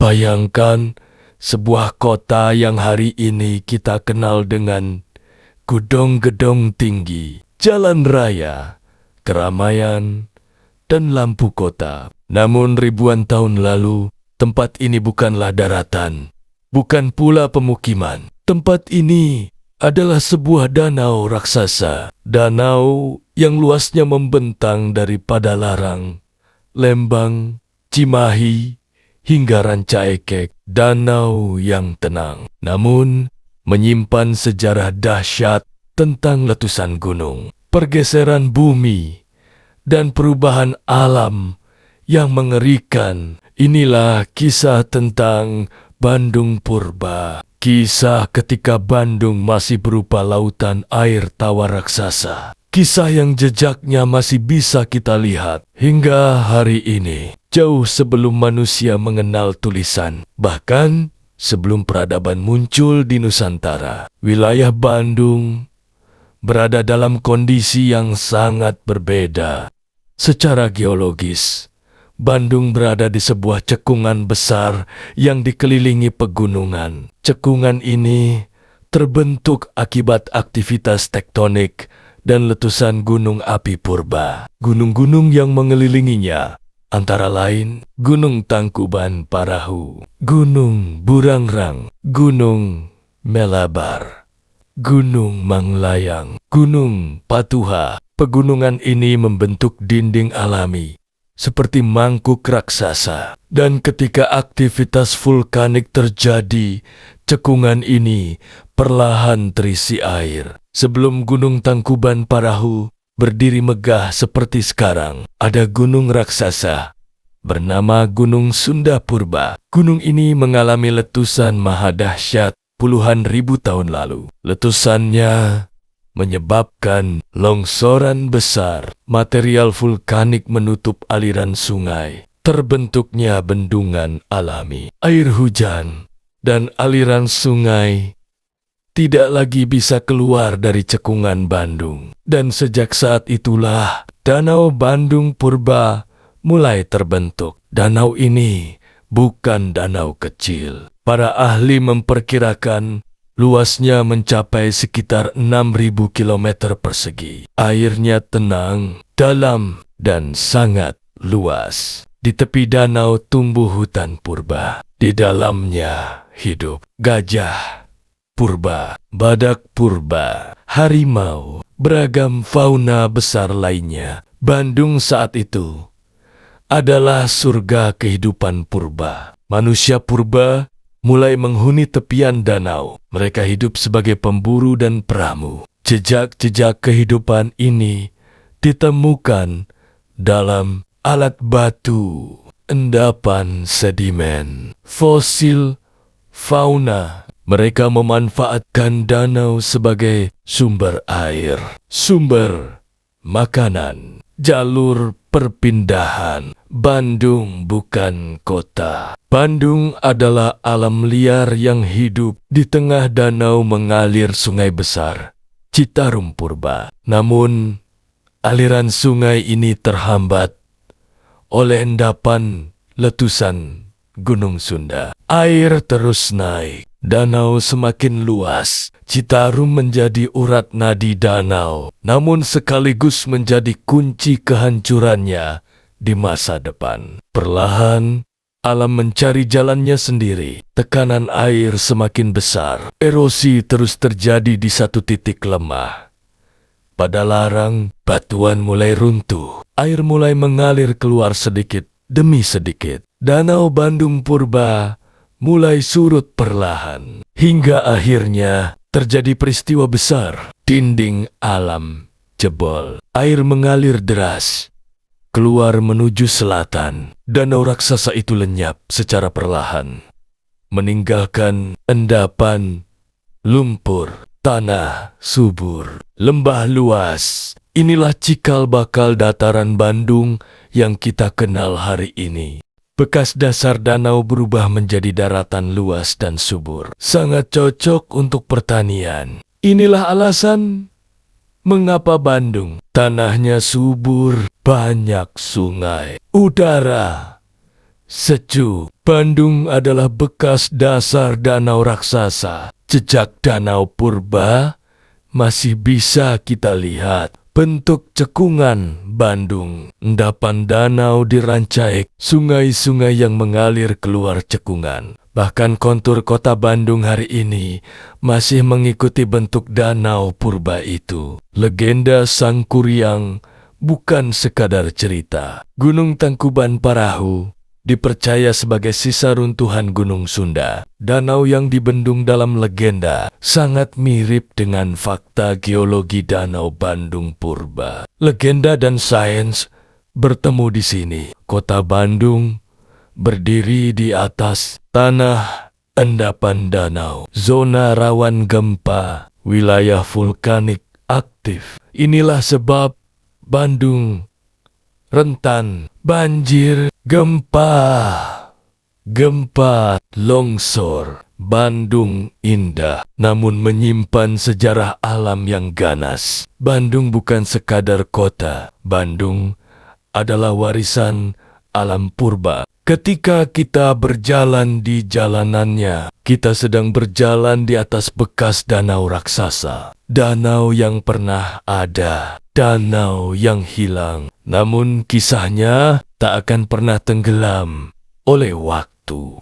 Bayangkan sebuah kota yang hari ini kita kenal dengan gedung-gedung tinggi, jalan raya, keramaian, dan lampu kota. Namun ribuan tahun lalu, tempat ini bukanlah daratan, bukan pula pemukiman. Tempat ini adalah sebuah danau raksasa. Danau yang luasnya membentang dari Padalarang, Lembang, Cimahi, hingga Ranca Ekek. Danau yang tenang, namun menyimpan sejarah dahsyat tentang letusan gunung, pergeseran bumi, dan perubahan alam yang mengerikan. Inilah kisah tentang Bandung Purba. Kisah ketika Bandung masih berupa lautan air tawar raksasa. Kisah yang jejaknya masih bisa kita lihat hingga hari ini. Jauh sebelum manusia mengenal tulisan. Bahkan sebelum peradaban muncul di Nusantara. Wilayah Bandung berada dalam kondisi yang sangat berbeda. Secara geologis, Bandung berada di sebuah cekungan besar yang dikelilingi pegunungan. Cekungan ini terbentuk akibat aktivitas tektonik dan letusan gunung api purba. Gunung-gunung yang mengelilinginya antara lain Gunung Tangkuban Parahu, Gunung Burangrang, Gunung Melabar, Gunung Manglayang, Gunung Patuha. Pegunungan ini membentuk dinding alami seperti mangkuk raksasa. Dan ketika aktivitas vulkanik terjadi, cekungan ini perlahan terisi air. Sebelum Gunung Tangkuban Parahu berdiri megah seperti sekarang, ada gunung raksasa bernama Gunung Sunda Purba. Gunung ini mengalami letusan maha dahsyat puluhan ribu tahun lalu. Letusannya menyebabkan longsoran besar. Material vulkanik menutup aliran sungai. Terbentuknya bendungan alami. Air hujan dan aliran sungai tidak lagi bisa keluar dari cekungan Bandung. Dan sejak saat itulah Danau Bandung Purba mulai terbentuk. Danau ini bukan danau kecil. Para ahli memperkirakan luasnya mencapai sekitar 6.000 km persegi. Airnya tenang, dalam, dan sangat luas. Di tepi danau tumbuh hutan purba. Di dalamnya hidup gajah purba, badak purba, harimau, beragam fauna besar lainnya. Bandung saat itu adalah surga kehidupan purba. Manusia purba mulai menghuni tepian danau. Mereka hidup sebagai pemburu dan peramu. Jejak-jejak kehidupan ini ditemukan dalam alat batu, endapan sedimen, fosil fauna. Mereka memanfaatkan danau sebagai sumber air, sumber makanan, jalur perpindahan. Bandung bukan kota. Bandung adalah alam liar yang hidup di tengah danau mengalir sungai besar, Citarum Purba. Namun, aliran sungai ini terhambat oleh endapan letusan Gunung Sunda. Air terus naik, danau semakin luas. Citarum menjadi urat nadi danau, namun sekaligus menjadi kunci kehancurannya di masa depan. Perlahan, alam mencari jalannya sendiri. Tekanan air semakin besar. Erosi terus terjadi di satu titik lemah. Padalarang, batuan mulai runtuh. Air mulai mengalir keluar sedikit demi sedikit. Danau Bandung Purba mulai surut perlahan. Hingga akhirnya terjadi peristiwa besar. Dinding alam jebol. Air mengalir deras keluar menuju selatan. Danau raksasa itu lenyap secara perlahan, meninggalkan endapan, lumpur, tanah subur, lembah luas. Inilah cikal bakal dataran Bandung yang kita kenal hari ini. Bekas dasar danau berubah menjadi daratan luas dan subur. Sangat cocok untuk pertanian. Inilah alasan mengapa Bandung tanahnya subur, banyak sungai, udara Sejuk. Bandung adalah bekas dasar danau raksasa. Jejak danau purba masih bisa kita lihat. Bentuk cekungan Bandung, endapan danau di Rancaik, sungai-sungai yang mengalir keluar cekungan. Bahkan kontur kota Bandung hari ini masih mengikuti bentuk danau purba itu. Legenda Sang Kuryang bukan sekadar cerita. Gunung Tangkuban Parahu dipercaya sebagai sisa runtuhan Gunung Sunda. Danau yang dibendung dalam legenda sangat mirip dengan fakta geologi Danau Bandung purba. Legenda dan sains bertemu di sini. Kota Bandung berdiri di atas tanah endapan danau, zona rawan gempa, wilayah vulkanik aktif. Inilah sebab Bandung rentan banjir, gempa, longsor. Bandung indah, namun menyimpan sejarah alam yang ganas. Bandung bukan sekadar kota. Bandung adalah warisan alam purba. Ketika kita berjalan di jalanannya, kita sedang berjalan di atas bekas danau raksasa. Danau yang pernah ada, danau yang hilang. Namun kisahnya tak akan pernah tenggelam oleh waktu.